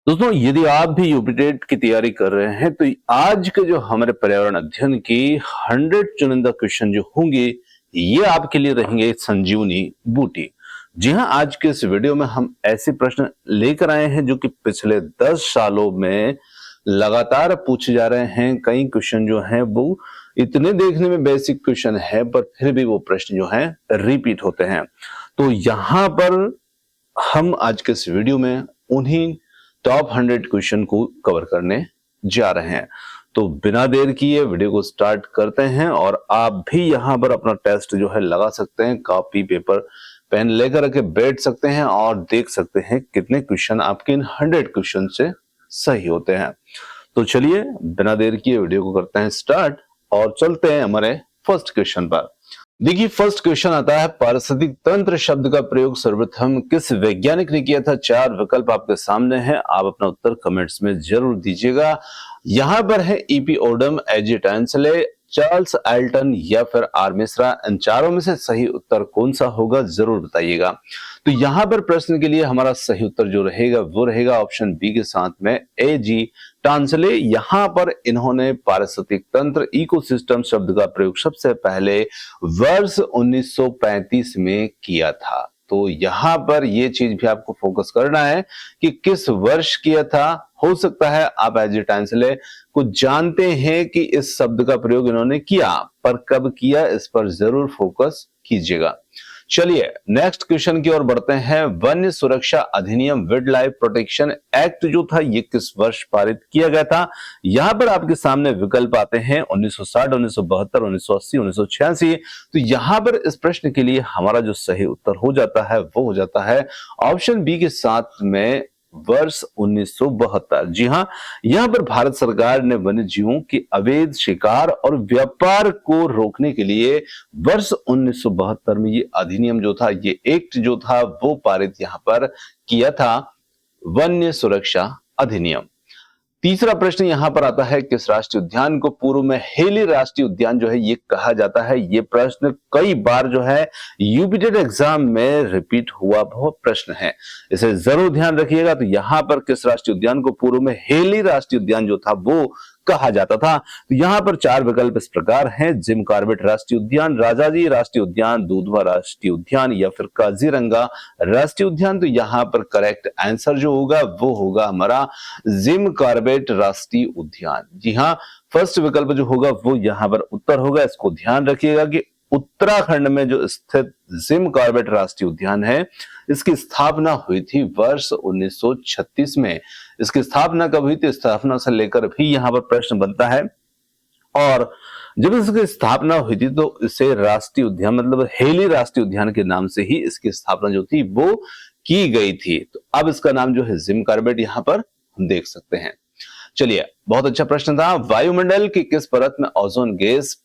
दोस्तों, यदि आप भी यूपी टेट की तैयारी कर रहे हैं तो आज के जो हमारे पर्यावरण अध्ययन की 100 चुनिंदा क्वेश्चन जो होंगे ये आपके लिए रहेंगे संजीवनी बूटी। जी हाँ, आज के इस वीडियो में हम ऐसे प्रश्न लेकर आए हैं जो कि पिछले 10 सालों में लगातार पूछे जा रहे हैं। कई क्वेश्चन जो हैं वो इतने देखने में बेसिक क्वेश्चन है पर फिर भी वो प्रश्न जो हैं रिपीट होते हैं। तो यहाँ पर हम आज के इस वीडियो में उन्हीं टॉप 100 क्वेश्चन को कवर करने जा रहे हैं। तो बिना देर किए वीडियो को स्टार्ट करते हैं और आप भी यहां पर अपना टेस्ट जो है लगा सकते हैं। कॉपी पेपर पेन लेकर के बैठ सकते हैं और देख सकते हैं कितने क्वेश्चन आपके इन 100 क्वेश्चन से सही होते हैं। तो चलिए बिना देर किए वीडियो को करते हैं स्टार्ट और चलते हैं हमारे फर्स्ट क्वेश्चन पर। देखिए, फर्स्ट क्वेश्चन आता है, पारिस्थितिक तंत्र शब्द का प्रयोग सर्वप्रथम किस वैज्ञानिक ने किया था? 4 विकल्प आपके सामने हैं, आप अपना उत्तर कमेंट्स में जरूर दीजिएगा। यहां पर है ईपी ओडम, एजी टैंसले, चार्ल्स एल्टन या फिर आर मिश्रा। इन चारों में से सही उत्तर कौन सा होगा जरूर बताइएगा। तो यहां पर प्रश्न के लिए हमारा सही उत्तर जो रहेगा वो रहेगा ऑप्शन बी के साथ में एजी टांसले। यहां पर इन्होंने पारिस्थितिक तंत्र इकोसिस्टम शब्द का प्रयोग सबसे पहले वर्ष 1935 में किया था। तो यहां पर यह चीज भी आपको फोकस करना है कि किस वर्ष किया था। हो सकता है आप एज ए टांसले को जानते हैं कि इस शब्द का प्रयोग इन्होंने किया, पर कब किया इस पर जरूर फोकस कीजिएगा। चलिए नेक्स्ट क्वेश्चन की ओर बढ़ते हैं। वन्य सुरक्षा अधिनियम, वाइल्ड लाइफ प्रोटेक्शन एक्ट जो था ये किस वर्ष पारित किया गया था? यहां पर आपके सामने विकल्प आते हैं 1960, 1972, 1980, 1986। तो यहां पर इस प्रश्न के लिए हमारा जो सही उत्तर हो जाता है वो हो जाता है ऑप्शन बी के साथ में वर्ष 1972। जी हां, यहां पर भारत सरकार ने वन्य जीवों के अवैध शिकार और व्यापार को रोकने के लिए वर्ष 1972 में ये अधिनियम जो था, ये एक्ट जो था वो पारित यहां पर किया था, वन्य सुरक्षा अधिनियम। तीसरा प्रश्न यहां पर आता है, किस राष्ट्रीय उद्यान को पूर्व में हेली राष्ट्रीय उद्यान जो है ये कहा जाता है? ये प्रश्न कई बार जो है यूपी टेट एग्जाम में रिपीट हुआ बहुत प्रश्न है, इसे जरूर ध्यान रखिएगा। तो यहां पर किस राष्ट्रीय उद्यान को पूर्व में हेली राष्ट्रीय उद्यान जो था वो कहा जाता था? तो यहां पर 4 विकल्प इस प्रकार हैं, जिम कॉर्बेट राष्ट्रीय उद्यान, राजाजी राष्ट्रीय उद्यान, दुधवा राष्ट्रीय उद्यान या फिर काजीरंगा राष्ट्रीय उद्यान। तो यहां पर करेक्ट आंसर जो होगा वो होगा हमारा जिम कॉर्बेट राष्ट्रीय उद्यान। जी हां, फर्स्ट विकल्प जो होगा वो यहां पर उत्तर होगा। इसको ध्यान रखिएगा कि उत्तराखंड में जो स्थित जिम कॉर्बेट राष्ट्रीय उद्यान है इसकी स्थापना हुई थी वर्ष 1936 में। इसकी स्थापना कब हुई थी, स्थापना से लेकर भी यहां पर प्रश्न बनता है। और जब इसकी स्थापना हुई थी तो इसे राष्ट्रीय उद्यान मतलब हेली राष्ट्रीय उद्यान के नाम से ही इसकी स्थापना जो थी वो की गई थी। तो अब इसका नाम जो है जिम कॉर्बेट यहां पर हम देख सकते हैं। चलिए, बहुत अच्छा प्रश्न था। वायुमंडल की किस परत में ओजोन गैस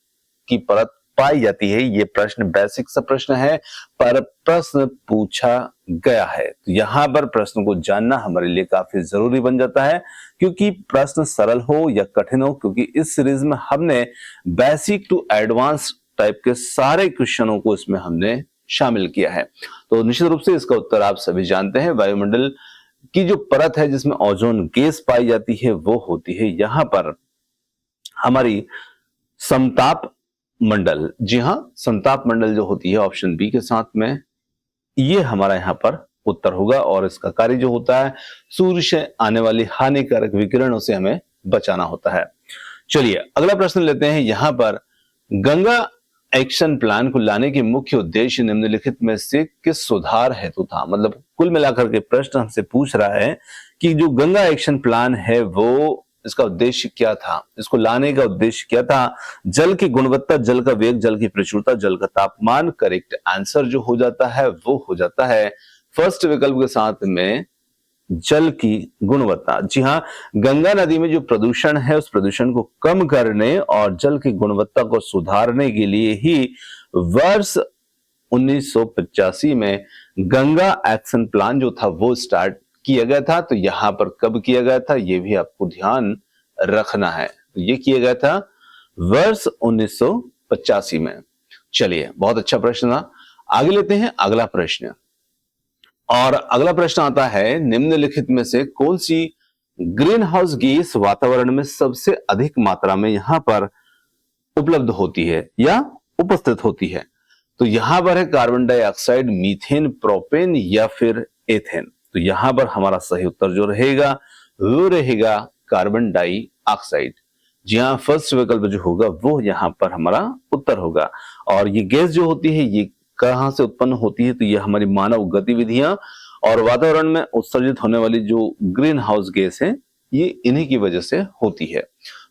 की परत पाई जाती है? ये प्रश्न बेसिक सा प्रश्न है पर प्रश्न पूछा गया है, तो यहां पर प्रश्न को जानना हमारे लिए काफी जरूरी बन जाता है, क्योंकि प्रश्न सरल हो या कठिन हो, क्योंकि इस सीरीज में हमने बेसिक टू एडवांस टाइप के सारे क्वेश्चनों को इसमें हमने शामिल किया है। तो निश्चित रूप से इसका उत्तर आप सभी जानते हैं। वायुमंडल की जो परत है जिसमें ओजोन गैस पाई जाती है वो होती है यहां पर हमारी समताप मंडल। जी हां, समताप मंडल जो होती है ऑप्शन बी के साथ में ये हमारा यहां पर उत्तर होगा। और इसका कार्य जो होता है सूर्य से आने वाली हानिकारक विकिरणों से हमें बचाना होता है। चलिए अगला प्रश्न लेते हैं। यहां पर गंगा एक्शन प्लान को लाने के मुख्य उद्देश्य निम्नलिखित में से किस सुधार हेतु था? मतलब कुल मिलाकर के प्रश्न हमसे पूछ रहा है कि जो गंगा एक्शन प्लान है वो इसका उद्देश्य क्या था, इसको लाने का उद्देश्य क्या था? जल की गुणवत्ता, जल का वेग, जल की प्रचुरता, जल का तापमान। करेक्ट आंसर जो हो जाता है वो हो जाता है फर्स्ट विकल्प के साथ में जल की गुणवत्ता। जी हां, गंगा नदी में जो प्रदूषण है उस प्रदूषण को कम करने और जल की गुणवत्ता को सुधारने के लिए ही वर्ष 1985 में गंगा एक्शन प्लान जो था वो स्टार्ट किया गया था। तो यहां पर कब किया गया था ये भी आपको ध्यान रखना है। तो ये किया गया था वर्ष 1985 में। चलिए, बहुत अच्छा प्रश्न था। आगे लेते हैं अगला प्रश्न। और अगला प्रश्न आता है, निम्नलिखित में से कौन सी ग्रीन हाउस गैस वातावरण में सबसे अधिक मात्रा में यहां पर उपलब्ध होती है या उपस्थित होती है? तो यहां पर है कार्बन डाइऑक्साइड, मीथेन, प्रोपेन या फिर एथेन। तो यहां पर हमारा सही उत्तर जो रहेगा वो रहेगा कार्बन डाइऑक्साइड। जी हाँ, फर्स्ट विकल्प जो होगा वो यहां पर हमारा उत्तर होगा। और ये गैस जो होती है ये कहां से उत्पन्न होती है? तो ये हमारी मानव गतिविधियां और वातावरण में उत्सर्जित होने वाली जो ग्रीन हाउस गैस है ये इन्हीं की वजह से होती है।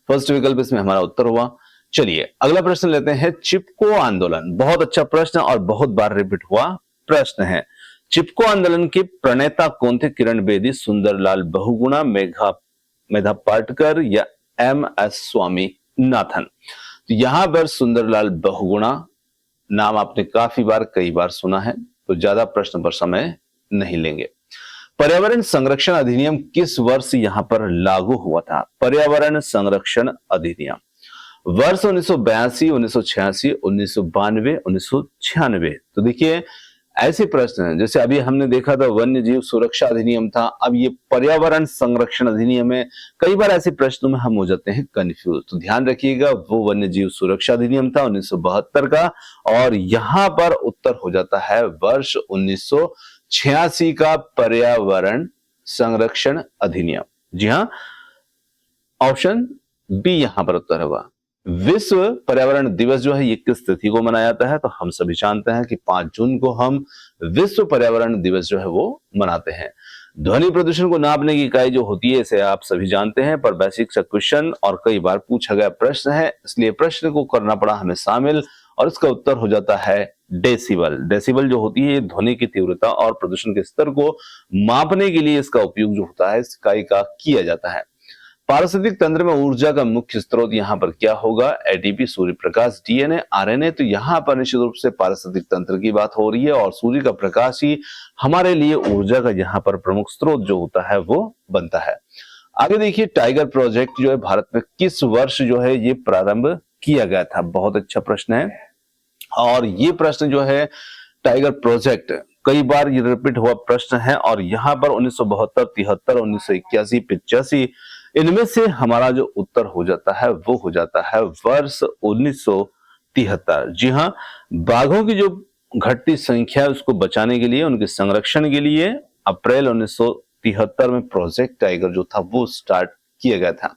फर्स्ट विकल्प इसमें हमारा उत्तर हुआ। चलिए अगला प्रश्न लेते हैं। चिपको आंदोलन, बहुत अच्छा प्रश्न और बहुत बार रिपीट हुआ प्रश्न है। चिपको आंदोलन के प्रणेता कौन थे? किरण बेदी, सुंदरलाल बहुगुणा, मेधा पाटकर या एम.एस. स्वामीनाथन। तो यहां पर सुंदरलाल बहुगुणा नाम आपने काफी बार कई बार सुना है, तो ज्यादा प्रश्न पर समय नहीं लेंगे। पर्यावरण संरक्षण अधिनियम किस वर्ष यहां पर लागू हुआ था? पर्यावरण संरक्षण अधिनियम वर्ष 1982, 1986, 1992, 1996। तो देखिए ऐसे प्रश्न हैं, जैसे अभी हमने देखा था वन्य जीव सुरक्षा अधिनियम था, अब ये पर्यावरण संरक्षण अधिनियम है। कई बार ऐसे प्रश्नों में हम हो जाते हैं कंफ्यूज, तो ध्यान रखिएगा वो वन्य जीव सुरक्षा अधिनियम था 1972 का, और यहां पर उत्तर हो जाता है वर्ष 1986 का पर्यावरण संरक्षण अधिनियम। जी हाँ, ऑप्शन बी यहां पर उत्तर होगा। विश्व पर्यावरण दिवस जो है ये किस तिथि को मनाया जाता है? तो हम सभी जानते हैं कि 5 जून को हम विश्व पर्यावरण दिवस जो है वो मनाते हैं। ध्वनि प्रदूषण को नापने की इकाई जो होती है इसे आप सभी जानते हैं, पर बेसिक सा क्वेश्चन और कई बार पूछा गया प्रश्न है, इसलिए प्रश्न को करना पड़ा हमें शामिल, और इसका उत्तर हो जाता है डेसिबल। डेसिबल जो होती है ध्वनि की तीव्रता और प्रदूषण के स्तर को मापने के लिए इसका उपयोग जो होता है इस इकाई का किया जाता है। पारिस्थितिक तंत्र में ऊर्जा का मुख्य स्रोत यहां पर क्या होगा? ATP, Surya Prakash, DNA, RNA. तो यहां पर निश्चित रूप से पारिस्थितिक तंत्र की बात हो रही है, और सूर्य का प्रकाश ही हमारे लिए ऊर्जा का यहां पर प्रमुख स्रोत जो होता है वो बनता है। आगे देखिए, टाइगर प्रोजेक्ट जो है भारत में किस वर्ष जो है ये प्रारंभ किया गया था? बहुत अच्छा प्रश्न है, और ये प्रश्न जो है टाइगर प्रोजेक्ट कई बार ये रिपीट हुआ प्रश्न है, और यहां पर 1972, 73, 1981, 85 इनमें से हमारा जो उत्तर हो जाता है वो हो जाता है वर्ष 1973। जी हाँ, बाघों की जो घटती संख्या है उसको बचाने के लिए, उनके संरक्षण के लिए अप्रैल 1973 में प्रोजेक्ट टाइगर जो था वो स्टार्ट किया गया था।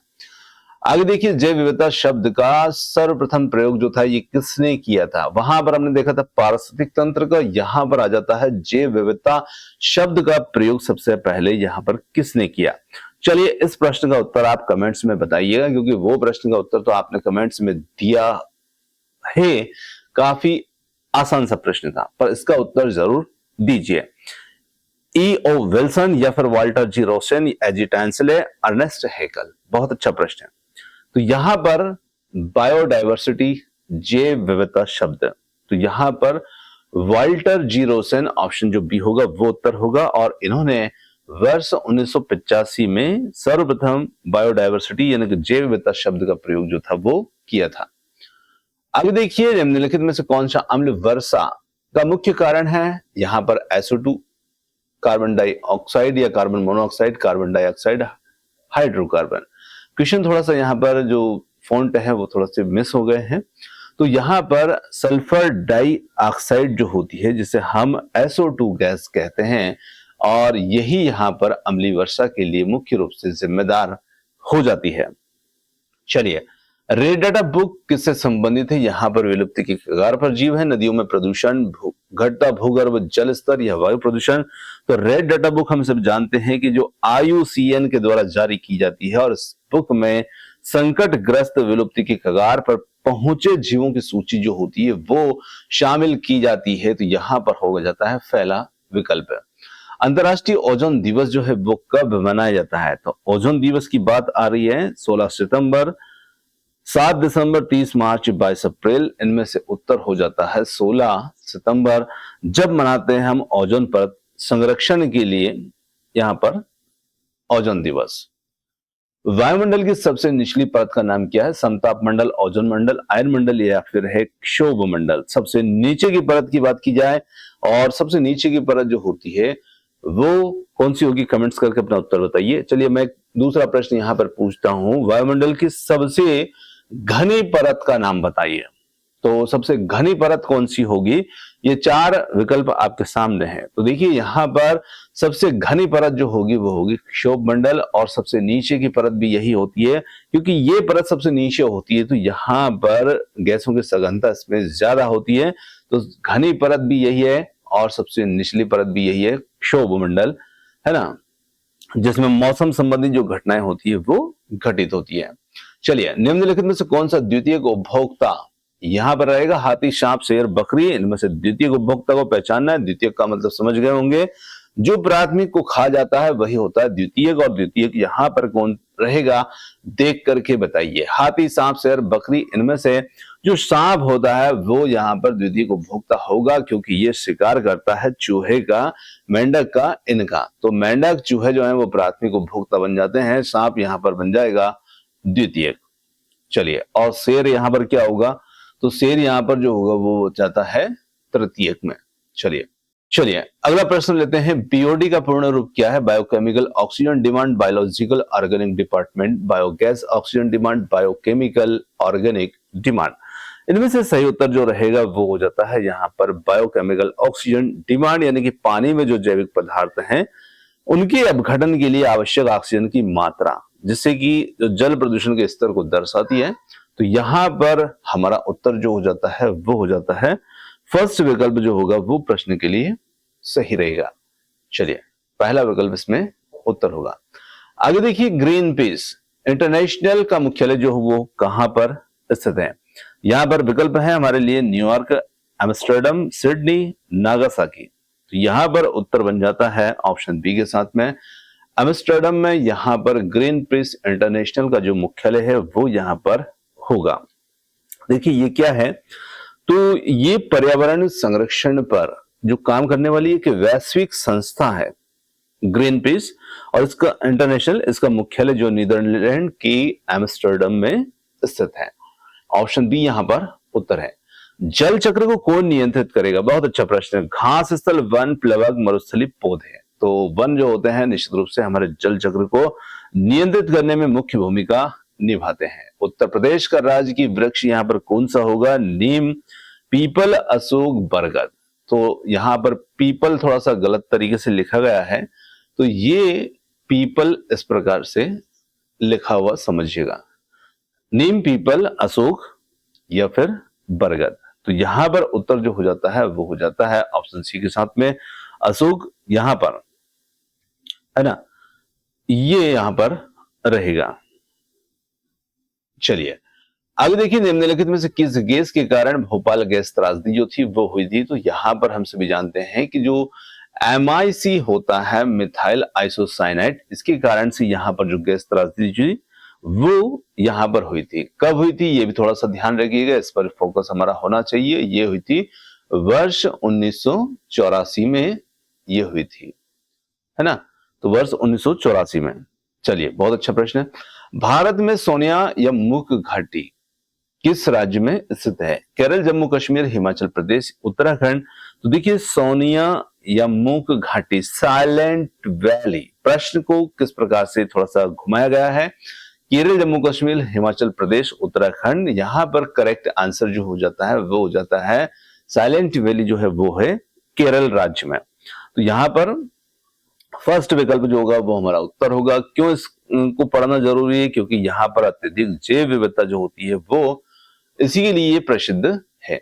आगे देखिए, जैव विविधता शब्द का सर्वप्रथम प्रयोग जो था ये किसने किया था? वहां पर हमने देखा था पारिस्थितिक तंत्र का, यहां पर आ जाता है जैव विविधता शब्द का प्रयोग सबसे पहले यहां पर किसने किया? चलिए इस प्रश्न का उत्तर आप कमेंट्स में बताइएगा, क्योंकि वो प्रश्न का उत्तर तो आपने कमेंट्स में दिया है, काफी आसान सा प्रश्न था, पर इसका उत्तर जरूर दीजिए। E.O. विल्सन या फिर वाल्टर जी रोसेन, एजी टैंसले, अर्नेस्ट हैकेल। बहुत अच्छा प्रश्न है। तो यहां पर बायोडायवर्सिटी, जैव विविधता शब्द, तो यहां पर वाल्टर जी रोसेन ऑप्शन जो बी होगा वो उत्तर होगा, और इन्होंने वर्ष 1985 में सर्वप्रथम बायोडायवर्सिटी यानी कि जैव विविधता शब्द का प्रयोग जो था वो किया था। आगे देखिए, निम्नलिखित में से कौन सा अम्ल वर्षा का मुख्य कारण है? यहां पर SO2, कार्बन डाइऑक्साइड या carbon monoxide, carbon dioxide, hydrocarbon. Question थोड़ा सा यहाँ पर जो फॉन्ट है वो थोड़ा से मिस हो गए हैं। तो यहाँ पर सल्फर डाइऑक्साइड जो होती है जिसे हम SO2 गैस कहते हैं, और यही यहाँ पर अम्लीय वर्षा के लिए मुख्य रूप से जिम्मेदार हो जाती है। चलिए, रेड डाटा बुक किससे संबंधित है? यहाँ पर विलुप्ति के कगार पर जीव है, नदियों में प्रदूषण, घटता भूगर्भ जल स्तर या वायु प्रदूषण। तो रेड डाटा बुक हम सब जानते हैं कि जो IUCN के द्वारा जारी की जाती है, और इस बुक में संकट ग्रस्त विलुप्ति के कगार पर पहुंचे जीवों की सूची जो होती है वो शामिल की जाती है। तो यहां पर हो जाता है पहला विकल्प। अंतरराष्ट्रीय ओजोन दिवस जो है वो कब मनाया जाता है? तो ओजोन दिवस की बात आ रही है 16 सितंबर, 7 दिसंबर, 30 मार्च, 22 अप्रैल। इनमें से उत्तर हो जाता है 16 सितंबर, जब मनाते हैं हम ओजोन परत संरक्षण के लिए यहां पर ओजोन दिवस। वायुमंडल की सबसे निचली परत का नाम क्या है? समताप मंडल, ओजोन मंडल, आयन मंडल या फिर है क्षोभ मंडल। सबसे नीचे की परत की बात की जाए, और सबसे नीचे की परत जो होती है वो कौन सी होगी? कमेंट्स करके अपना उत्तर बताइए। चलिए मैं दूसरा प्रश्न यहां पर पूछता हूं, वायुमंडल की सबसे घनी परत का नाम बताइए। तो सबसे घनी परत कौन सी होगी? ये चार विकल्प आपके सामने हैं। तो देखिए यहां पर सबसे घनी परत जो होगी वो होगी क्षोभ मंडल, और सबसे नीचे की परत भी यही होती है, क्योंकि ये परत सबसे नीचे होती है तो यहां पर गैसों की सघनता इसमें ज्यादा होती है। तो घनी परत भी यही है और सबसे निचली परत भी यही है, क्षोभ मंडल, है ना, जिसमें मौसम संबंधी जो घटनाएं होती है वो घटित होती है। चलिए, निम्नलिखित में से कौन सा द्वितीयक उपभोक्ता यहां पर रहेगा? हाथी, सांप, शेर, बकरी, इनमें से द्वितीयक उपभोक्ता को पहचानना है। द्वितीयक का मतलब समझ गए होंगे, जो प्राथमिक को खा जाता है वही होता है द्वितीयक, और द्वितीयक यहां पर कौन रहेगा देख करके बताइए। हाथी, सांप, शेर, बकरी, इनमें से जो सांप होता है वो यहाँ पर द्वितीयक उपभोक्ता होगा, क्योंकि ये शिकार करता है चूहे का, मेंढक का, इनका। तो मेंढक, चूहे जो है वो प्राथमिक उपभोक्ता बन जाते हैं, सांप यहाँ पर बन जाएगा द्वितीयक। चलिए, और शेर यहाँ पर क्या होगा? तो शेर यहाँ पर जो होगा वो जाता है तृतीयक में। चलिए अगला प्रश्न लेते हैं। बीओडी का पूर्ण रूप क्या है? Biochemical oxygen demand, biological organic department, biogas oxygen demand, biochemical organic demand. इनमें से सही उत्तर जो रहेगा वो हो जाता है यहाँ पर बायोकेमिकल ऑक्सीजन डिमांड, यानी कि पानी में जो जैविक पदार्थ हैं उनके अपघटन के लिए आवश्यक ऑक्सीजन की मात्रा, जिससे कि जो जल प्रदूषण के स्तर को दर्शाती है। तो यहां पर हमारा उत्तर जो हो जाता है वो हो जाता है फर्स्ट विकल्प जो होगा वो प्रश्न के लिए सही रहेगा। चलिए, पहला विकल्प इसमें उत्तर होगा। आगे देखिए, ग्रीन पीस इंटरनेशनल का मुख्यालय जो वो कहां पर स्थित है? यहां पर विकल्प है हमारे लिए न्यूयॉर्क, एम्स्टर्डम, सिडनी, नागासाकी। तो यहां पर उत्तर बन जाता है ऑप्शन बी के साथ में, एम्स्टर्डम में यहां पर ग्रीन पीस इंटरनेशनल का जो मुख्यालय है वो यहां पर होगा। देखिए ये क्या है? तो ये पर्यावरण संरक्षण पर जो काम करने वाली एक वैश्विक संस्था है ग्रीन पीस, और इसका इंटरनेशनल, इसका मुख्यालय जो नीदरलैंड की एम्स्टर्डम में स्थित है। ऑप्शन बी यहां पर उत्तर है। जल चक्र को कौन नियंत्रित करेगा? बहुत अच्छा प्रश्न है। घास स्थल, वन, प्लवक, मरुस्थलीय पौधे। तो वन जो होते हैं निश्चित रूप से हमारे जल चक्र को नियंत्रित करने में मुख्य भूमिका निभाते हैं। उत्तर प्रदेश का राज्य की वृक्ष यहां पर कौन सा होगा? नीम, पीपल, अशोक, बरगद। तो यहां पर पीपल थोड़ा सा गलत तरीके से लिखा गया है, तो ये पीपल इस प्रकार से लिखा हुआ समझिएगा, नीम, पीपल, अशोक या फिर बरगद। तो यहां पर उत्तर जो हो जाता है वो हो जाता है ऑप्शन सी के साथ में अशोक, यहां पर, है ना, ये यहां पर रहेगा। चलिए आगे देखिए, निम्नलिखित में से किस गैस के कारण भोपाल गैस त्रासदी जो थी वो हुई थी? तो यहां पर हम सभी जानते हैं कि जो MIC होता है, मिथाइल आइसोसाइनाइड, इसके कारण से यहां पर जो गैस त्रासदी थी वो यहां पर हुई थी। कब हुई थी ये भी थोड़ा सा ध्यान रखिएगा, इस पर फोकस हमारा होना चाहिए। ये हुई थी वर्ष 1984 में, ये हुई थी, है ना, तो वर्ष 1984 में। चलिए, बहुत अच्छा प्रश्न है। भारत में सोनिया या मूक घाटी किस राज्य में स्थित है? केरल, जम्मू कश्मीर, हिमाचल प्रदेश, उत्तराखंड। तो देखिए, सोनिया या मूक घाटी, साइलेंट वैली, प्रश्न को किस प्रकार से थोड़ा सा घुमाया गया है। केरल, जम्मू कश्मीर, हिमाचल प्रदेश, उत्तराखंड। यहां पर करेक्ट आंसर जो हो जाता है वो हो जाता है साइलेंट वैली, जो है वो है केरल राज्य में। तो यहां पर फर्स्ट विकल्प जो होगा वो हमारा उत्तर होगा। क्यों इसको पढ़ना जरूरी है? क्योंकि यहाँ पर अत्यधिक जैव विविधता जो होती है वो इसी के लिए प्रसिद्ध है।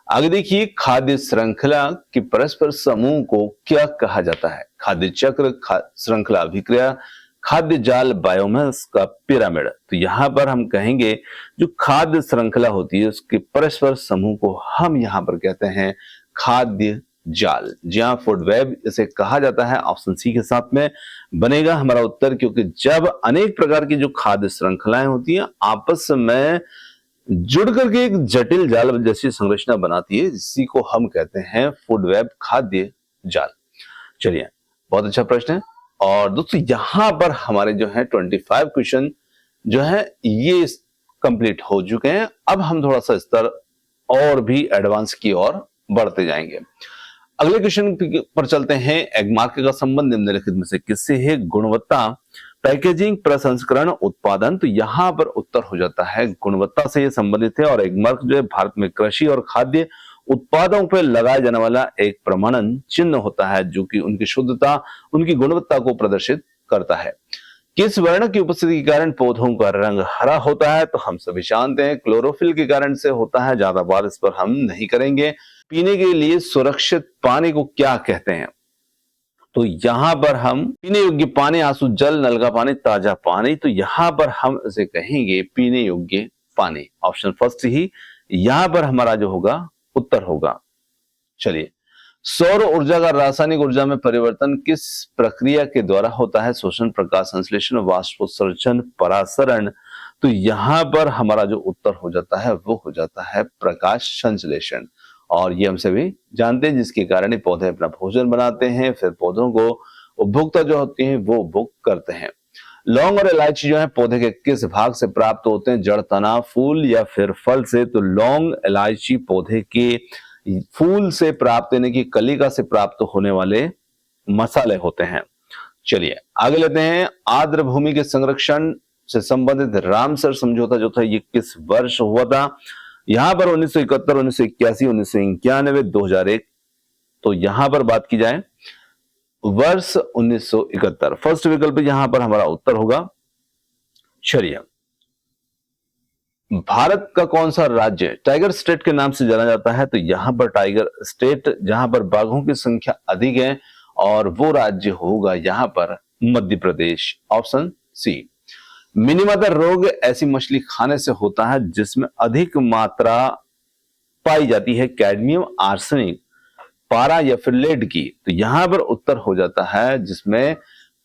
आगे देखिए, खाद्य श्रृंखला के परस्पर समूह को क्या कहा जाता है? खाद्य चक्र, श्रृंखला अभिक्रिया, खाद्य जाल, बायोमास का पिरामिड। तो यहां पर हम कहेंगे जो खाद्य श्रृंखला होती है उसके परस्पर समूह को हम यहां पर कहते हैं खाद्य जाल, जहां फूड वेब इसे कहा जाता है। ऑप्शन सी के साथ में बनेगा हमारा उत्तर, क्योंकि जब अनेक प्रकार की जो खाद्य श्रृंखलाएं होती हैं आपस में जुड़ करके एक जटिल जाल जैसी संरचना बनाती है, जिसी को हम कहते हैं फूड वेब, खाद्य जाल। चलिए, बहुत अच्छा प्रश्न है। और दोस्तों यहां पर हमारे जो है 25 क्वेश्चन जो है ये कंप्लीट हो चुके हैं। अब हम थोड़ा सा स्तर और भी एडवांस की ओर बढ़ते जाएंगे। अगले क्वेश्चन पर चलते हैं। एगमार्क का संबंध निम्नलिखित में से किससे है? गुणवत्ता, पैकेजिंग, प्रसंस्करण, उत्पादन, तो यहाँ पर उत्तर हो जाता है गुणवत्ता से ये संबंधित है। और एक मार्क जो है भारत में कृषि और खाद्य उत्पादों पर लगाया जाने वाला एक प्रमाणन चिन्ह होता है जो कि उनकी शुद्धता, उनकी गुणवत्ता को प्रदर्शित करता है। किस वर्ण की उपस्थिति के कारण पौधों का रंग हरा होता है? तो हम सभी जानते हैं क्लोरोफिल के कारण से होता है। ज्यादा बात इस पर हम नहीं करेंगे। पीने के लिए सुरक्षित पानी को क्या कहते हैं? तो यहां पर हम पीने योग्य पानी, आंसू जल, नल का पानी, ताजा पानी, तो यहां पर हम इसे कहेंगे पीने योग्य पानी। ऑप्शन फर्स्ट ही यहां पर हमारा जो होगा उत्तर होगा। चलिए, सौर ऊर्जा का रासायनिक ऊर्जा में परिवर्तन किस प्रक्रिया के द्वारा होता है? शोषण, प्रकाश संश्लेषण, वाष्पोत्सर्जन, परासरण, तो यहां पर हमारा जो उत्तर हो जाता है वो हो जाता है प्रकाश संश्लेषण। और ये हम सभी जानते हैं, जिसके कारण पौधे अपना भोजन बनाते हैं, फिर पौधों को उपभोक्ता जो होती हैं वो उपभोग करते हैं। लौंग और इलायची जो है पौधे के किस भाग से प्राप्त होते हैं? जड़, तना, फूल या फिर फल से? तो लौंग, इलायची पौधे के फूल से प्राप्त, यानी कि कलिका से प्राप्त होने वाले मसाले होते हैं। चलिए आगे लेते हैं। आर्द्र भूमि के संरक्षण से संबंधित रामसर समझौता जो था ये किस वर्ष हुआ था? यहां पर 1971, 1981, 1991, 2001। तो यहां पर बात की जाए वर्ष 1971, फर्स्ट विकल्प यहां पर हमारा उत्तर होगा। चलिए, भारत का कौन सा राज्य टाइगर स्टेट के नाम से जाना जाता है? तो यहां पर टाइगर स्टेट जहां पर बाघों की संख्या अधिक है, और वो राज्य होगा यहां पर मध्य प्रदेश। Option C. मिनीमाता रोग ऐसी मछली खाने से होता है जिसमें अधिक मात्रा पाई जाती है कैडमियम, आर्सेनिक, पारा या फिर लेड की? तो यहां पर उत्तर हो जाता है जिसमें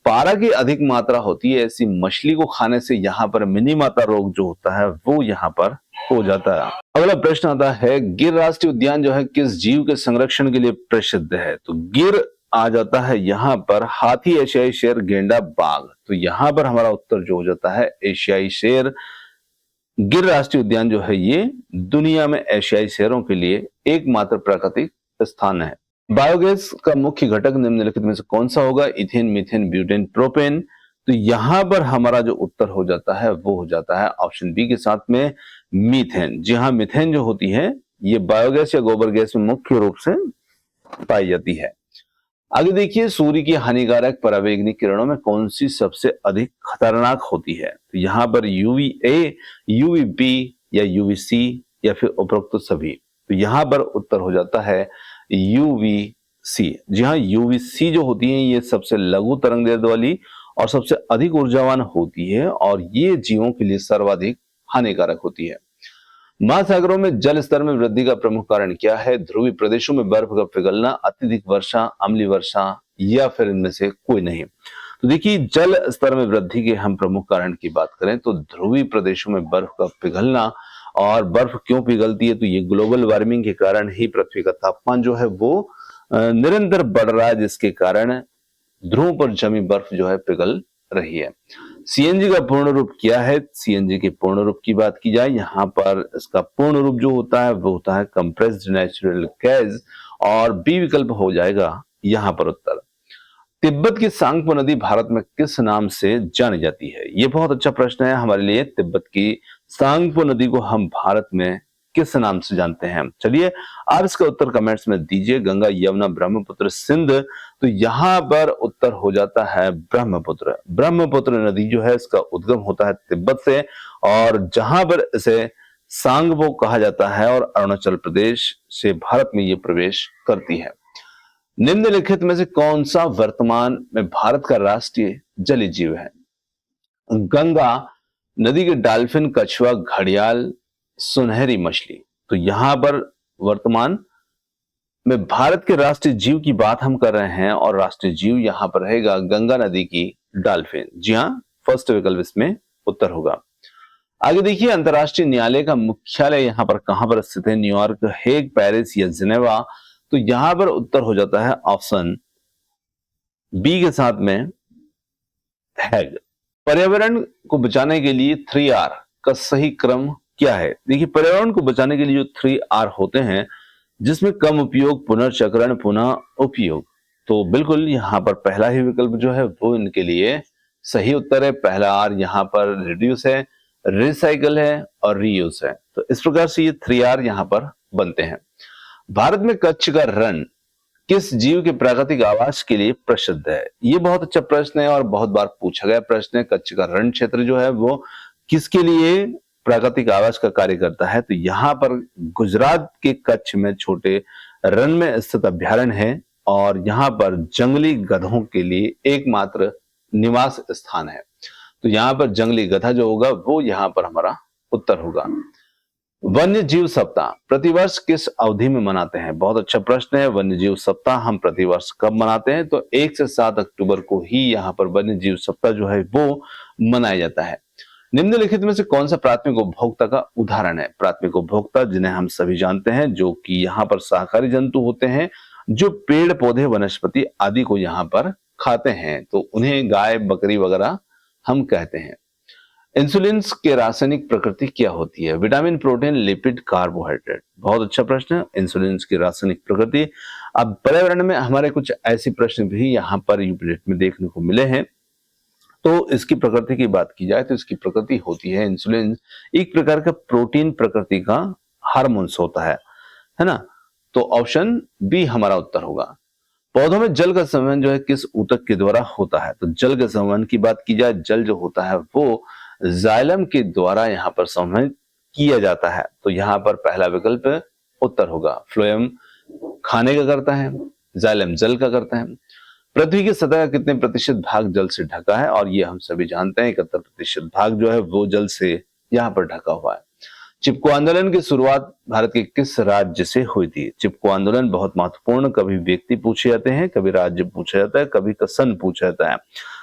पारा की अधिक मात्रा होती है, ऐसी मछली को खाने से यहां पर मिनीमाता रोग जो होता है वो यहां पर हो जाता है। अगला प्रश्न आता है, गिर राष्ट्रीय उद्यान जो है किस जीव के संरक्षण के लिए प्रसिद्ध है? तो गिर आ जाता है यहां पर हाथी, एशियाई शेर, गेंडा, बाघ। तो यहां पर हमारा उत्तर जो हो जाता है एशियाई शेर। गिर राष्ट्रीय उद्यान जो है ये दुनिया में एशियाई शेरों के लिए एकमात्र प्राकृतिक स्थान है। बायोगैस का मुख्य घटक निम्नलिखित में से कौन सा होगा? Ethane, methane, butane, propane. तो यहां पर हमारा जो उत्तर हो जाता है वो हो जाता है ऑप्शन बी के साथ में मीथेन। जी हाँ, मीथेन जो होती है ये बायोगैस या गोबर गैस में मुख्य रूप से पाई जाती है। आगे देखिए, सूर्य की हानिकारक पराबैंगनी किरणों में कौन सी सबसे अधिक खतरनाक होती है? तो यहां पर यूवीए, यूवीबी या यूवीसी या फिर उपरोक्त सभी? तो यहां पर उत्तर हो जाता है यूवीसी। जी हाँ, यूवीसी जो होती है ये सबसे लघु तरंगदैर्ध्य वाली और सबसे अधिक ऊर्जावान होती है, और ये जीवों के लिए सर्वाधिक हानिकारक होती है। महासागरों में जल स्तर में वृद्धि का प्रमुख कारण क्या है? ध्रुवीय प्रदेशों में बर्फ का पिघलना, अत्यधिक वर्षा, अम्लीय वर्षा, या फिर इनमें से कोई नहीं? तो देखिए, जल स्तर में वृद्धि के हम प्रमुख कारण की बात करें तो ध्रुवीय प्रदेशों में बर्फ का पिघलना। और बर्फ क्यों पिघलती है? तो ये ग्लोबल वार्मिंग के कारण ही पृथ्वी का तापमान जो है वो निरंतर बढ़ रहा है, जिसके कारण ध्रुव पर जमी बर्फ जो है पिघल रही है। सीएनजी का पूर्ण रूप क्या है? सीएनजी के पूर्ण रूप की बात की जाए, यहाँ पर इसका पूर्ण रूप जो होता है वो होता है कंप्रेस्ड नेचुरल गैस, और बी विकल्प हो जाएगा यहाँ पर उत्तर। तिब्बत की सांगपो नदी भारत में किस नाम से जानी जाती है? ये बहुत अच्छा प्रश्न है हमारे लिए। तिब्बत की सांगपो नदी को हम भारत में किस नाम से जानते हैं? चलिए आप इसका उत्तर कमेंट्स में दीजिए। गंगा, यमुना, ब्रह्मपुत्र, सिंध। तो यहां पर उत्तर हो जाता है ब्रह्मपुत्र। ब्रह्मपुत्र नदी जो है इसका उद्गम होता है तिब्बत से, और जहां पर इसे सांगपो कहा जाता है, और अरुणाचल प्रदेश से भारत में ये प्रवेश करती है। निम्नलिखित में से कौन सा वर्तमान में भारत का राष्ट्रीय जलीय जीव है? गंगा नदी के डॉल्फिन, कछुआ, घड़ियाल, सुनहरी मछली। तो यहां पर वर्तमान में भारत के राष्ट्रीय जीव की बात हम कर रहे हैं, और राष्ट्रीय जीव यहां पर रहेगा गंगा नदी की डॉल्फिन। जी हां, फर्स्ट विकल्प इसमें उत्तर होगा। आगे देखिए, अंतरराष्ट्रीय न्यायालय का मुख्यालय यहां पर कहां पर स्थित है? न्यूयॉर्क, हेग, पेरिस या जिनेवा? तो यहां पर उत्तर हो जाता है ऑप्शन बी के साथ में हैग। पर्यावरण को बचाने के लिए 3R का सही क्रम क्या है? देखिए, पर्यावरण को बचाने के लिए जो 3R होते हैं, जिसमें कम उपयोग, पुनर्चक्रण, पुनः उपयोग, तो बिल्कुल यहां पर पहला ही विकल्प जो है वो इनके लिए सही उत्तर है पहला आर, यहाँ पर रिड्यूस है, रिसाइकल है और रीयूज है। तो इस प्रकार से ये 3R यहाँ पर बनते हैं। भारत में कच्छ का रण किस जीव के प्राकृतिक आवास के लिए प्रसिद्ध है? ये बहुत अच्छा प्रश्न है और बहुत बार पूछा गया प्रश्न है। कच्छ का रण क्षेत्र जो है वो किसके लिए प्राकृतिक आवास का कार्य करता है? तो यहाँ पर गुजरात के कच्छ में छोटे रण में स्थित अभ्यारण्य है और यहाँ पर जंगली गधों के लिए एकमात्र निवास स्थान है। तो यहाँ पर जंगली गधा जो होगा वो यहाँ पर हमारा उत्तर होगा। वन्य जीव सप्ताह प्रतिवर्ष किस अवधि में मनाते हैं? बहुत अच्छा प्रश्न है। वन्य जीव सप्ताह हम प्रतिवर्ष कब मनाते हैं? तो 1 से 7 अक्टूबर को ही यहाँ पर वन्य जीव सप्ताह जो है वो मनाया जाता है। निम्नलिखित में से कौन सा प्राथमिक उपभोक्ता का उदाहरण है? प्राथमिक उपभोक्ता जिन्हें हम सभी जानते हैं, जो कि यहाँ पर शाकाहारी जंतु होते हैं, जो पेड़ पौधे वनस्पति आदि को यहाँ पर खाते हैं, तो उन्हें गाय बकरी वगैरह हम कहते हैं। इंसुलिन के रासायनिक प्रकृति क्या होती है? Vitamin, protein, lipid, carbohydrate. बहुत अच्छा प्रश्न है, इंसुलिन की रासायनिक प्रकृति। अब पर्यावरण में हमारे कुछ ऐसे प्रश्न भी यहाँ पर यूपीडेट में देखने को मिले हैं। तो इसकी प्रकृति की बात की जाए तो इसकी प्रकृति होती है, इंसुलिन एक प्रकार का प्रोटीन प्रकृति का हार्मोन्स होता है ना। तो ऑप्शन बी हमारा उत्तर होगा। पौधों में जल का संवहन जो है किस ऊतक के द्वारा होता है? तो जल के संवहन की बात की जाए, जल जो होता है वो जाइलम के द्वारा यहाँ पर संवहन किया जाता है। तो यहाँ पर पहला विकल्प उत्तर होगा। फ्लोएम खाने का करता है, जाइलम जल का करता है। पृथ्वी की सतह का कितने प्रतिशत भाग जल से ढका है? और ये हम सभी जानते हैं 71% भाग जो है वो जल से यहाँ पर ढका हुआ है। चिपको आंदोलन की शुरुआत भारत के किस राज्य से हुई थी? चिपको आंदोलन बहुत महत्वपूर्ण, कभी व्यक्ति पूछे जाते हैं, कभी राज्य पूछा जाता है, कभी सन पूछा जाता है।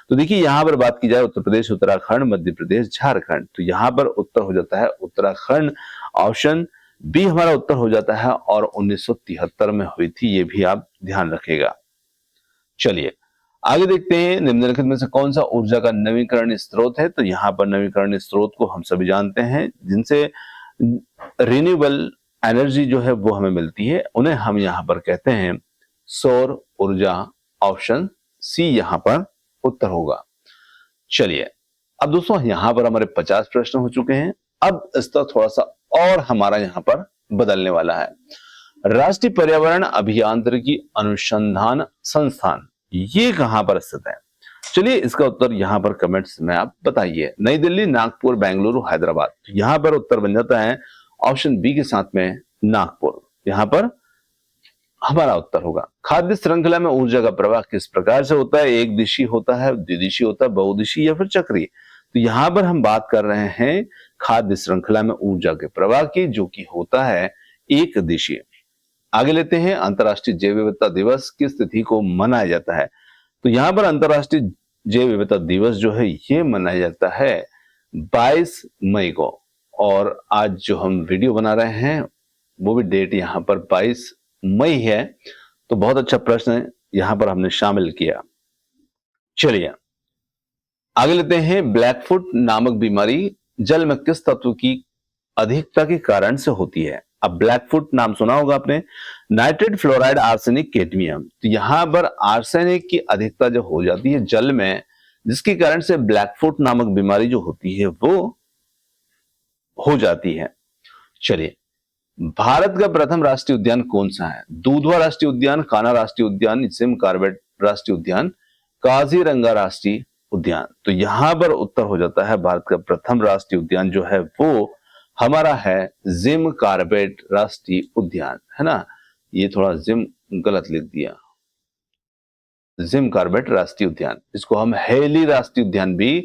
तो देखिए यहाँ पर बात की जाए उत्तर प्रदेश, उत्तराखंड, मध्य प्रदेश, झारखंड, तो यहाँ पर उत्तर हो जाता है उत्तराखंड। ऑप्शन बी हमारा उत्तर हो जाता है और 1973 में हुई थी, ये भी आप ध्यान रखिएगा। चलिए आगे देखते हैं, निम्नलिखित में से कौन सा ऊर्जा का नवीकरणीय स्रोत है? तो यहाँ पर नवीकरणीय स्रोत को हम सभी जानते हैं, जिनसे रिन्यूएबल एनर्जी जो है वो हमें मिलती है, उन्हें हम यहाँ पर कहते हैं सौर ऊर्जा। ऑप्शन सी यहाँ पर उत्तर होगा। चलिए अब दोस्तों यहाँ पर हमारे 50 प्रश्न हो चुके हैं। अब इसका थोड़ा सा और हमारा यहाँ पर बदलने वाला है। राष्ट्रीय पर्यावरण अभियांत्रिकी अनुसंधान संस्थान ये कहां पर स्थित है? चलिए इसका उत्तर यहाँ पर कमेंट्स में आप बताइए। नई दिल्ली, नागपुर, बेंगलुरु, हैदराबाद। तो यहाँ पर उत्तर बन जाता है ऑप्शन बी के साथ में नागपुर। यहाँ पर हमारा उत्तर होगा। खाद्य श्रृंखला में ऊर्जा का प्रवाह किस प्रकार से होता है? एक दिशी होता है, द्विदिशीय होता है, बहुदिशीय या फिर चक्रीय? तो यहाँ पर हम बात कर रहे हैं खाद्य श्रृंखला में ऊर्जा के प्रवाह की, जो कि होता है एक दिशीय। आगे लेते हैं, अंतर्राष्ट्रीय जैव विविधता दिवस किस तिथि को मनाया जाता है? तो यहाँ पर अंतर्राष्ट्रीय जैव विविधता दिवस जो है ये मनाया जाता है 22 मई को। और आज जो हम वीडियो बना रहे हैं वो भी डेट यहाँ पर 22 मई है। तो बहुत अच्छा प्रश्न यहाँ पर हमने शामिल किया। चलिए आगे लेते हैं, ब्लैकफुट नामक बीमारी जल में किस तत्व की अधिकता के कारण से होती है? अब ब्लैकफुट नाम सुना होगा आपने, नाइट्रेट, फ्लोराइड, आर्सेनिक, कैडमियम। तो यहां पर आर्सेनिक की अधिकता जो हो जाती है जल में, जिसके कारण से ब्लैकफुट नामक बीमारी जो होती है वो हो जाती है। चलिए भारत का प्रथम राष्ट्रीय उद्यान कौन सा है? दूधवा राष्ट्रीय उद्यान, कान्हा राष्ट्रीय उद्यान, सिम कार्बेट राष्ट्रीय उद्यान, काजीरंगा राष्ट्रीय उद्यान। तो यहां पर उत्तर हो जाता है भारत का प्रथम राष्ट्रीय उद्यान जो है वो हमारा है जिम कार्बेट राष्ट्रीय उद्यान, है ना। ये थोड़ा जिम गलत लिख दिया, जिम कार्बेट राष्ट्रीय उद्यान, इसको हम हेली राष्ट्रीय उद्यान भी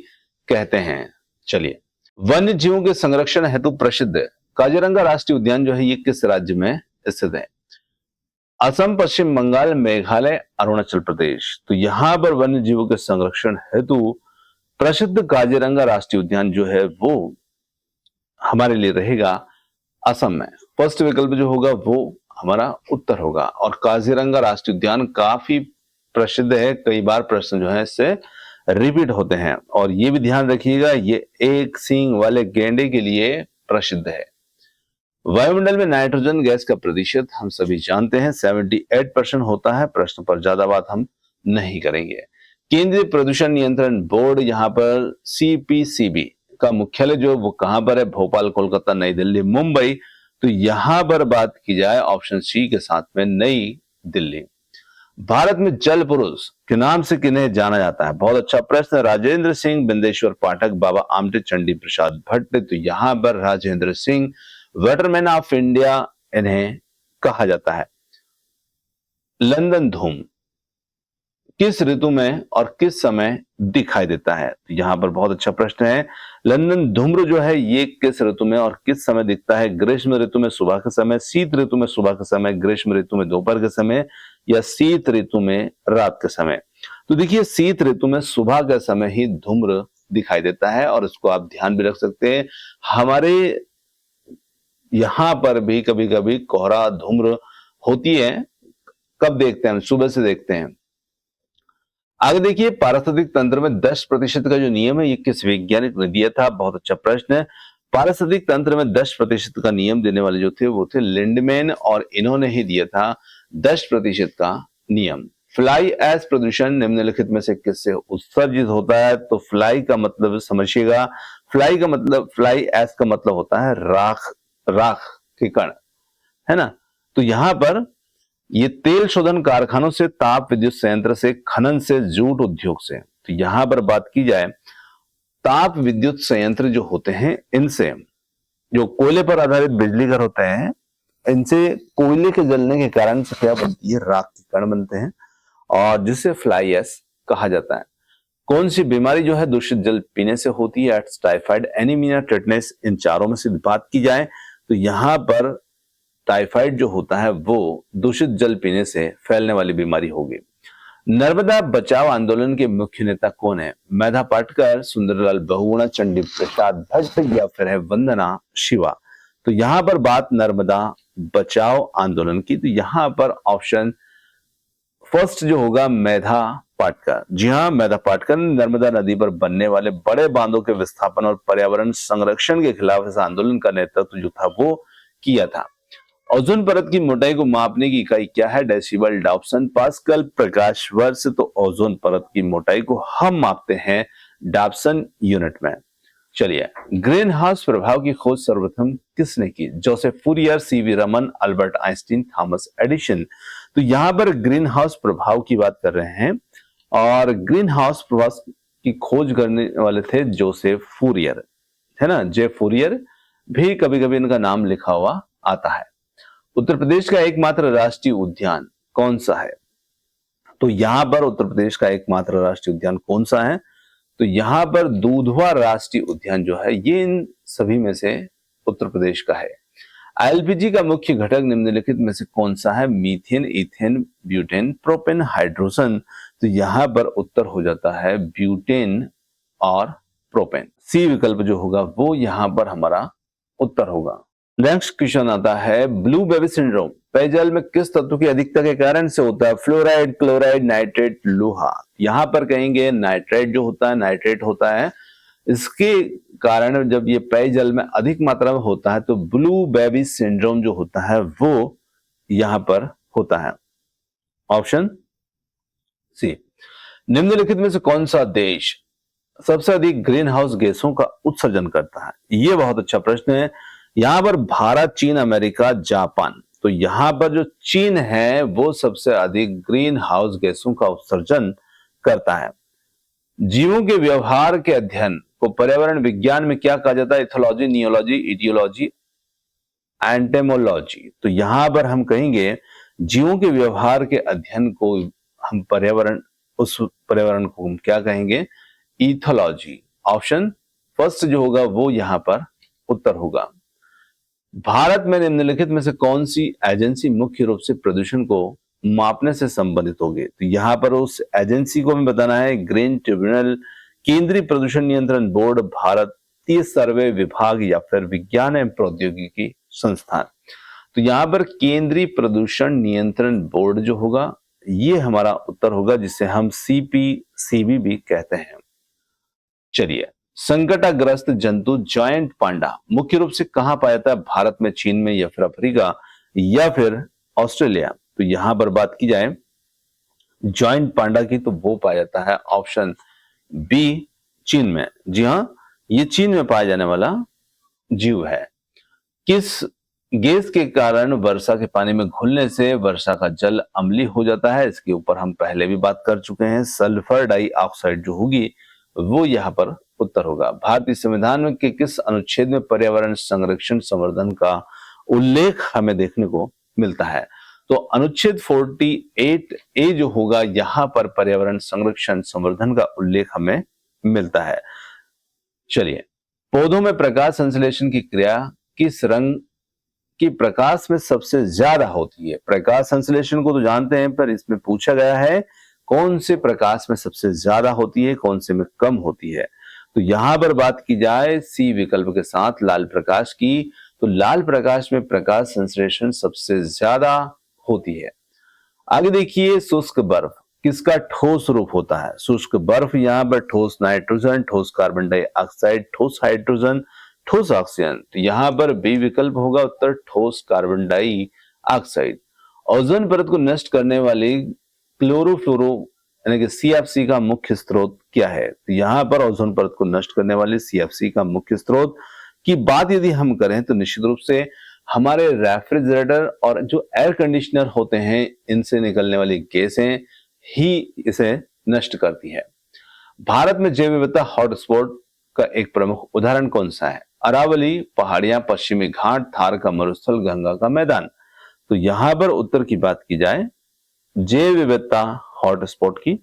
कहते हैं। चलिए वन्य जीवों के संरक्षण हेतु प्रसिद्ध काजीरंगा राष्ट्रीय उद्यान जो है ये किस राज्य में स्थित है? असम, पश्चिम बंगाल, मेघालय, अरुणाचल प्रदेश। तो यहां पर वन्य जीवों के संरक्षण हेतु प्रसिद्ध काजीरंगा राष्ट्रीय उद्यान जो है वो हमारे लिए रहेगा असम में। फर्स्ट विकल्प जो होगा वो हमारा उत्तर होगा। और काजीरंगा राष्ट्रीय उद्यान काफी प्रसिद्ध है, कई बार प्रश्न जो है इससे रिपीट होते हैं। और ये भी ध्यान रखिएगा ये एक सींग वाले गैंडे के लिए प्रसिद्ध है। वायुमंडल में नाइट्रोजन गैस का प्रतिशत हम सभी जानते हैं 78% होता है। प्रश्न पर ज्यादा बात हम नहीं करेंगे। केंद्रीय प्रदूषण नियंत्रण बोर्ड, यहाँ पर CPCB का मुख्यालय जो वो कहां पर है? भोपाल, कोलकाता, नई दिल्ली, मुंबई। तो यहां पर बात की जाए ऑप्शन सी के साथ में नई दिल्ली। भारत में जल पुरुष के नाम से किन्हें जाना जाता है? बहुत अच्छा प्रश्न। राजेंद्र सिंह, बिंदेश्वर पाठक, बाबा आमटे, चंडी प्रसाद भट्ट। तो यहां पर Rajendra Singh, Waterman of India इन्हें कहा जाता है। लंदन धूम किस ऋतु में और किस समय दिखाई देता है? तो यहां पर बहुत अच्छा प्रश्न है। लंदन धूम्र जो है ये किस ऋतु में और किस समय दिखता है? ग्रीष्म ऋतु में सुबह के समय, शीत ऋतु में सुबह के समय, ग्रीष्म ऋतु में दोपहर के समय, या शीत ऋतु में रात के समय? तो देखिए, शीत ऋतु में सुबह के समय ही धूम्र दिखाई देता है, और इसको आप ध्यान भी रख सकते हैं। हमारे यहां पर भी कभी कभी कोहरा धूम्र होती है। कब देखते हैं? हम सुबह से देखते हैं। आगे देखिए, पारिस्थितिक तंत्र में 10% का जो नियम है ये किस वैज्ञानिक ने दिया था? बहुत अच्छा प्रश्न है। पारिस्थितिक तंत्र में 10% का नियम देने वाले जो थे वो थे लिंडमैन, और इन्होंने ही दिया था 10% का नियम। फ्लाई ऐश प्रदूषण निम्नलिखित में से किससे उत्सर्जित होता है? तो फ्लाई का मतलब समझिएगा, फ्लाई ऐश का मतलब होता है राख, राख के कण, है ना। तो यहां पर ये तेल शोधन कारखानों से, ताप विद्युत संयंत्र से, खनन से, जूट उद्योग से। तो यहां पर बात की जाए, ताप विद्युत संयंत्र जो होते हैं इनसे, जो कोयले पर आधारित बिजली घर होते हैं, इनसे कोयले के जलने के कारण से क्या बनती है? राख के कण बनते हैं, और जिसे फ्लाई ऐश कहा जाता है। कौन सी बीमारी जो है दूषित जल पीने से होती है? Typhoid, anaemia, tetanus. इन चारों में से बात की जाए तो यहां पर टाइफाइड जो होता है वो दूषित जल पीने से फैलने वाली बीमारी होगी। नर्मदा बचाओ आंदोलन के मुख्य नेता कौन है? मेधा पाटकर, सुंदरलाल बहुगुणा, चंडी प्रसाद भट्ट, या फिर है वंदना शिवा। तो यहां पर बात नर्मदा बचाओ आंदोलन की, तो यहां पर ऑप्शन फर्स्ट जो होगा मेधा पाटकर। जी हाँ, मेधा पाटकर ने नर्मदा नदी पर बनने वाले बड़े बांधों के विस्थापन और पर्यावरण संरक्षण के खिलाफ इस आंदोलन का नेतृत्व जो था वो किया था। ओजोन परत की मोटाई को मापने की इकाई क्या है? डेसिबल, डाप्सन, पास्कल, प्रकाश वर्ष। तो ओजोन परत की मोटाई को हम मापते हैं डाप्सन यूनिट में। चलिए, ग्रीन हाउस प्रभाव की खोज सर्वप्रथम किसने की? Joseph Fourier, CV Raman, Albert Einstein, Thomas Edison. तो यहां पर ग्रीन हाउस प्रभाव की बात कर रहे हैं, और ग्रीन हाउस प्रभाव की खोज करने वाले थे जोसेफ फूरियर, है ना। जे फूरियर भी कभी कभी इनका नाम लिखा हुआ आता है। उत्तर प्रदेश का एकमात्र राष्ट्रीय उद्यान कौन सा है? तो यहां पर उत्तर प्रदेश का एकमात्र राष्ट्रीय उद्यान कौन सा है? तो यहां पर दूधवा राष्ट्रीय उद्यान जो है ये इन सभी में से उत्तर प्रदेश का है। एलपीजी का मुख्य घटक निम्नलिखित में से कौन सा है? Methane, ethane, butane, propane, hydrogen. तो यहां पर उत्तर हो जाता है ब्यूटेन और प्रोपेन। सी विकल्प जो होगा वो यहां पर हमारा उत्तर होगा। नेक्स्ट क्वेश्चन आता है, ब्लू बेबी सिंड्रोम पेयजल में किस तत्व की अधिकता के कारण से होता है? फ्लोराइड, क्लोराइड, नाइट्रेट, लोहा। यहां पर कहेंगे नाइट्रेट जो होता है, नाइट्रेट होता है। इसके कारण जब ये पेयजल में अधिक मात्रा में होता है तो ब्लू बेबी सिंड्रोम जो होता है वो यहां पर होता है। Option C. निम्नलिखित में से कौन सा देश सबसे अधिक ग्रीन हाउस गैसों का उत्सर्जन करता है? ये बहुत अच्छा प्रश्न है। यहां पर भारत, चीन, अमेरिका, जापान। तो यहां पर जो चीन है वो सबसे अधिक ग्रीन हाउस गैसों का उत्सर्जन करता है। जीवों के व्यवहार के अध्ययन को पर्यावरण विज्ञान में क्या कहा जाता है? Ethology, neology, ideology, entomology. तो यहां पर हम कहेंगे जीवों के व्यवहार के अध्ययन को हम उस पर्यावरण को हम क्या कहेंगे? इथोलॉजी। ऑप्शन फर्स्ट जो होगा वो यहां पर उत्तर होगा। भारत में निम्नलिखित में से कौन सी एजेंसी मुख्य रूप से प्रदूषण को मापने से संबंधित होगी? तो यहां पर उस एजेंसी को हमें बताना है ग्रीन ट्रिब्यूनल, केंद्रीय प्रदूषण नियंत्रण बोर्ड, भारतीय सर्वे विभाग, या फिर विज्ञान एवं प्रौद्योगिकी संस्थान। तो यहां पर केंद्रीय प्रदूषण नियंत्रण बोर्ड जो होगा ये हमारा उत्तर होगा, जिसे हम CPCB भी कहते हैं। चलिए, संकटाग्रस्त जंतु जायंट पांडा मुख्य रूप से कहां पाया जाता है? भारत में, चीन में, या फिर अफ्रीका, या फिर ऑस्ट्रेलिया। तो यहां पर बात की जाए जॉइंट पांडा की, तो वो पाया जाता है ऑप्शन बी चीन में। जी हाँ, ये चीन में पाया जाने वाला जीव है। किस गैस के कारण वर्षा के पानी में घुलने से वर्षा का जल अम्लीय हो जाता है? इसके ऊपर हम पहले भी बात कर चुके हैं। सल्फर डाइऑक्साइड जो होगी वो यहाँ पर उत्तर होगा। भारतीय संविधान में के किस अनुच्छेद में पर्यावरण संरक्षण संवर्धन का उल्लेख हमें देखने को मिलता है? तो अनुच्छेद 48A जो होगा, यहाँ पर पर्यावरण संरक्षण संवर्धन का उल्लेख हमें मिलता है। चलिए, पौधों में प्रकाश संश्लेषण की क्रिया किस रंग की प्रकाश में सबसे ज्यादा होती है? प्रकाश संश्लेषण को तो जानते हैं, पर इसमें पूछा गया है कौन से प्रकाश में सबसे ज्यादा होती है, कौन से में कम होती है। तो यहां पर बात की जाए सी विकल्प के साथ लाल प्रकाश की, तो लाल प्रकाश में प्रकाश संश्लेषण सबसे ज्यादा होती है। आगे देखिए, शुष्क बर्फ किसका ठोस रूप होता है? शुष्क बर्फ यहाँ पर ठोस नाइट्रोजन, ठोस कार्बन डाइऑक्साइड, ठोस हाइड्रोजन, ठोस ऑक्सीजन। तो यहाँ पर बी विकल्प होगा उत्तर, ठोस कार्बन डाइऑक्साइड। ओजोन परत को नष्ट करने वाली क्लोरोफ्लोरो यानी कि सीएफसी का मुख्य स्रोत क्या है? तो यहाँ पर ओजोन परत को नष्ट करने वाले सीएफसी का मुख्य स्रोत की बात यदि हम करें तो निश्चित रूप से हमारे रेफ्रिजरेटर और जो एयर कंडीशनर होते हैं, इनसे निकलने वाली गैसें ही इसे नष्ट करती है। भारत में जैव विविधता हॉटस्पॉट का एक प्रमुख उदाहरण कौन सा है? अरावली, पहाड़ियां, पश्चिमी घाट, थार का मरुस्थल, गंगा का मैदान। तो यहां पर उत्तर की बात की जाए जैव विविधता हॉटस्पॉट की,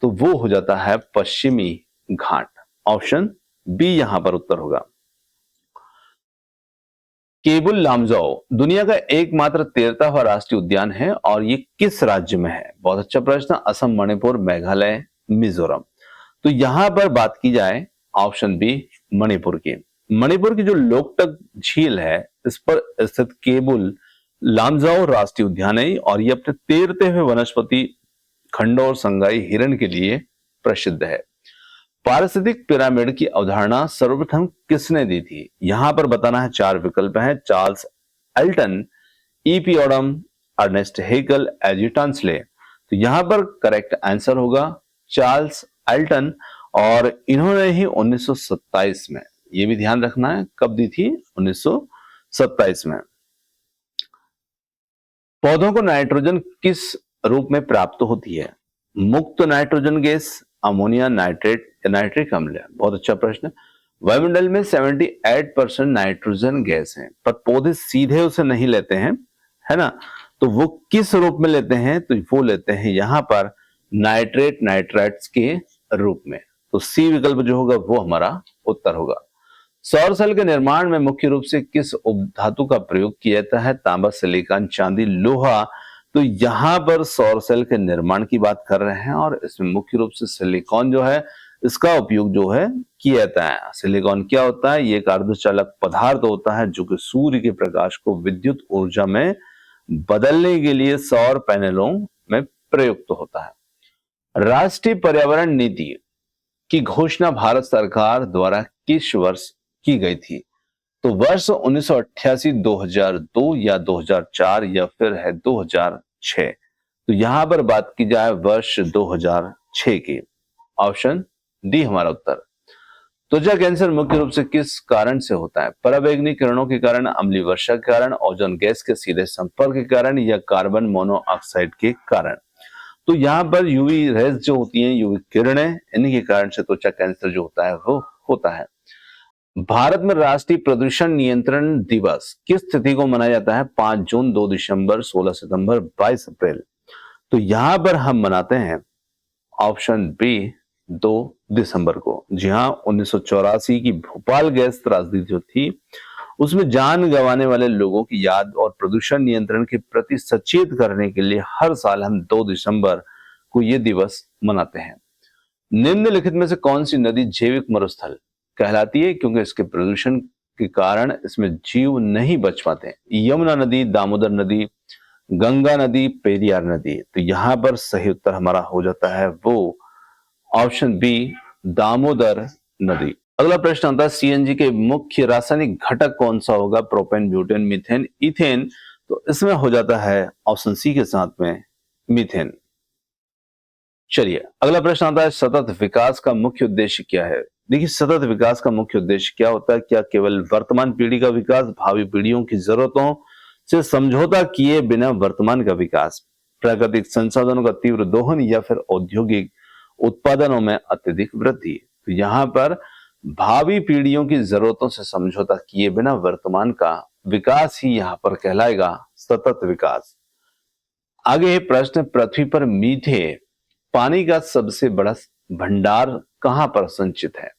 तो वो हो जाता है पश्चिमी घाट। ऑप्शन बी यहां पर उत्तर होगा। केबुल लामजाओ दुनिया का एकमात्र तैरता राष्ट्रीय उद्यान है और ये किस राज्य में है? बहुत अच्छा प्रश्न। असम, मणिपुर, मेघालय, मिजोरम। तो यहां पर बात की जाए ऑप्शन बी मणिपुर की। मणिपुर की जो लोकटक झील है, इस पर स्थित केबुल लामजाओ राष्ट्रीय उद्यान है और ये अपने तैरते हुए वनस्पति खंडों और संगाई हिरण के लिए प्रसिद्ध है। पारिस्थितिक पिरामिड की अवधारणा सर्वप्रथम किसने दी थी? यहां पर बताना है, चार विकल्प हैं। Charles Elton, E P Odum, Ernest Haeckel, A G Tansley. तो यहां पर करेक्ट आंसर होगा चार्ल्स एल्टन, और इन्होंने ही 1927 में, ये भी ध्यान रखना है कब दी थी, 1927 में। पौधों को नाइट्रोजन किस रूप में प्राप्त होती है? मुक्त नाइट्रोजन गैस, अमोनिया, नाइट्रेट या नाइट्रिक अम्ल? बहुत अच्छा प्रश्न। वायुमंडल में 78% नाइट्रोजन गैस है, पर पौधे सीधे उसे नहीं लेते हैं, है ना। तो वो किस रूप में लेते हैं? तो वो लेते हैं यहां पर नाइट्रेट, नाइट्राइट्स के रूप में। तो सी विकल्प जो होगा वो हमारा उत्तर होगा। सौर सेल के निर्माण में मुख्य रूप से किस उपधातु का प्रयोग किया जाता है? तांबा, सिलिकॉन, चांदी, लोहा। तो यहां पर सौर सेल के निर्माण की बात कर रहे हैं और इसमें मुख्य रूप से सिलिकॉन जो है, इसका उपयोग जो है किया जाता है। सिलिकॉन क्या होता है? ये एक अर्धचालक पदार्थ होता है जो कि सूर्य के प्रकाश को विद्युत ऊर्जा में बदलने के लिए सौर पैनलों में प्रयुक्त होता है। राष्ट्रीय पर्यावरण नीति की घोषणा भारत सरकार द्वारा किस वर्ष की गई थी? तो वर्ष 1988, 2002 या 2004 या फिर है 2006। तो यहां पर बात की जाए वर्ष 2006 की। ऑप्शन डी हमारा उत्तर। त्वचा कैंसर मुख्य रूप से किस कारण से होता है? पराबैंगनी किरणों के कारण, अम्लीय वर्षा के कारण, ओजोन गैस के सीधे संपर्क के कारण या कार्बन मोनोऑक्साइड के कारण? तो यहाँ पर यूवी रेज जो होती हैं, यूवी किरणें, इन्हीं के कारण से त्वचा कैंसर जो होता है वो होता है। भारत में राष्ट्रीय प्रदूषण नियंत्रण दिवस किस तिथि को मनाया जाता है? 5 जून, 2 दिसंबर, 16 सितंबर, 22 अप्रैल। तो यहां पर हम मनाते हैं ऑप्शन बी 2 दिसंबर को। जी हाँ, 1984 की भोपाल गैस त्रासदी जो थी, उसमें जान गंवाने वाले लोगों की याद और प्रदूषण नियंत्रण के प्रति सचेत करने के लिए हर साल हम 2 दिसंबर को यह दिवस मनाते हैं। निम्नलिखित में से कौन सी नदी जैविक मरुस्थल कहलाती है? क्योंकि इसके प्रदूषण के कारण इसमें जीव नहीं बच पाते। यमुना नदी, दामोदर नदी, गंगा नदी, पेरियार नदी। तो यहां पर सही उत्तर हमारा हो जाता है वो ऑप्शन बी, दामोदर नदी। अगला प्रश्न आता है, सीएनजी के मुख्य रासायनिक घटक कौन सा होगा? Propane, butane, methane, ethane. तो इसमें हो जाता है ऑप्शन सी के साथ में मीथेन। चलिए अगला प्रश्न आता है, सतत विकास का मुख्य उद्देश्य क्या है? देखिए, सतत विकास का मुख्य उद्देश्य क्या होता है? क्या केवल वर्तमान पीढ़ी का विकास, भावी पीढ़ियों की जरूरतों से समझौता किए बिना वर्तमान का विकास, प्राकृतिक संसाधनों का तीव्र दोहन, या फिर औद्योगिक उत्पादनों में अत्यधिक वृद्धि? तो यहाँ पर भावी पीढ़ियों की जरूरतों से समझौता किए बिना वर्तमान का विकास ही यहाँ पर कहलाएगा सतत विकास। आगे प्रश्न, पृथ्वी पर मीठे पानी का सबसे बड़ा भंडार कहां पर संचित है?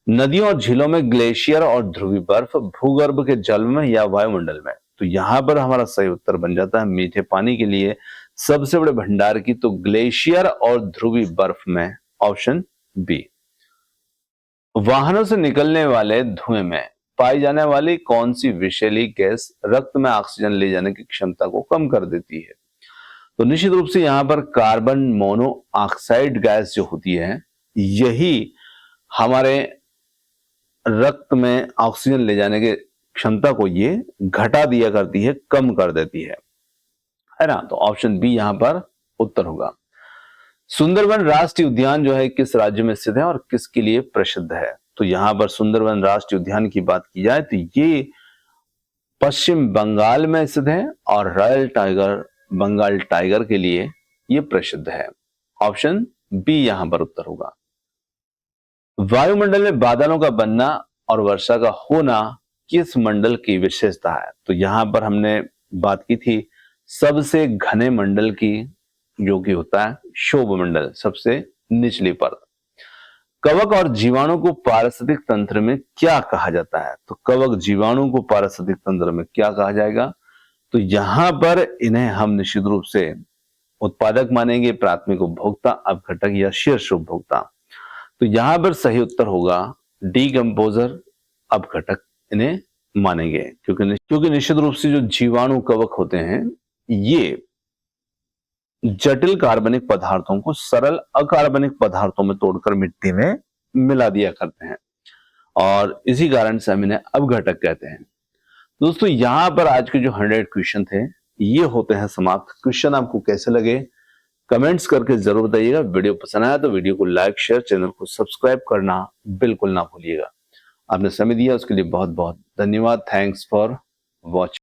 नदियों और झीलों में, ग्लेशियर और ध्रुवीय बर्फ, भूगर्भ के जल में, या वायुमंडल में? तो यहां पर हमारा सही उत्तर बन जाता है मीठे पानी के लिए सबसे बड़े भंडार की तो ग्लेशियर और ध्रुवीय बर्फ में, ऑप्शन बी। वाहनों से निकलने वाले धुएं में पाई जाने वाली कौन सी विषैली गैस रक्त में ऑक्सीजन ले जाने की क्षमता को कम कर देती है? तो निश्चित रूप से यहां पर कार्बन मोनोऑक्साइड गैस जो होती है, यही हमारे रक्त में ऑक्सीजन ले जाने की क्षमता को ये घटा दिया करती है, कम कर देती है ना? तो ऑप्शन बी यहां पर उत्तर होगा। सुंदरवन राष्ट्रीय उद्यान जो है किस राज्य में स्थित है और किसके लिए प्रसिद्ध है? तो यहां पर सुंदरवन राष्ट्रीय उद्यान की बात की जाए तो ये पश्चिम बंगाल में स्थित है और रॉयल टाइगर बंगाल टाइगर के लिए यह प्रसिद्ध है। ऑप्शन बी यहां पर उत्तर होगा। वायुमंडल में बादलों का बनना और वर्षा का होना किस मंडल की विशेषता है? तो यहां पर हमने बात की थी सबसे घने मंडल की, जो कि होता है क्षोभ मंडल, सबसे निचली परत। कवक और जीवाणु को पारिस्थितिक तंत्र में क्या कहा जाता है? तो कवक जीवाणु को पारिस्थितिक तंत्र में क्या कहा जाएगा? तो यहां पर इन्हें हम निश्चित रूप से उत्पादक मानेंगे, प्राथमिक उपभोक्ता, अपघटक या शीर्ष उपभोक्ता। तो यहां पर सही उत्तर होगा डीकंपोजर, अपघटक इन्हें मानेंगे, क्योंकि निश्चित रूप से जो जीवाणु कवक होते हैं ये जटिल कार्बनिक पदार्थों को सरल अकार्बनिक पदार्थों में तोड़कर मिट्टी में मिला दिया करते हैं और इसी कारण से हम इन्हें अपघटक कहते हैं। दोस्तों यहां पर आज के जो 100 क्वेश्चन थे ये होते हैं समाप्त। क्वेश्चन आपको कैसे लगे कमेंट्स करके जरूर बताइएगा। वीडियो पसंद आया तो वीडियो को लाइक, शेयर, चैनल को सब्सक्राइब करना बिल्कुल ना भूलिएगा। आपने समय दिया उसके लिए बहुत बहुत धन्यवाद। Thanks for watching.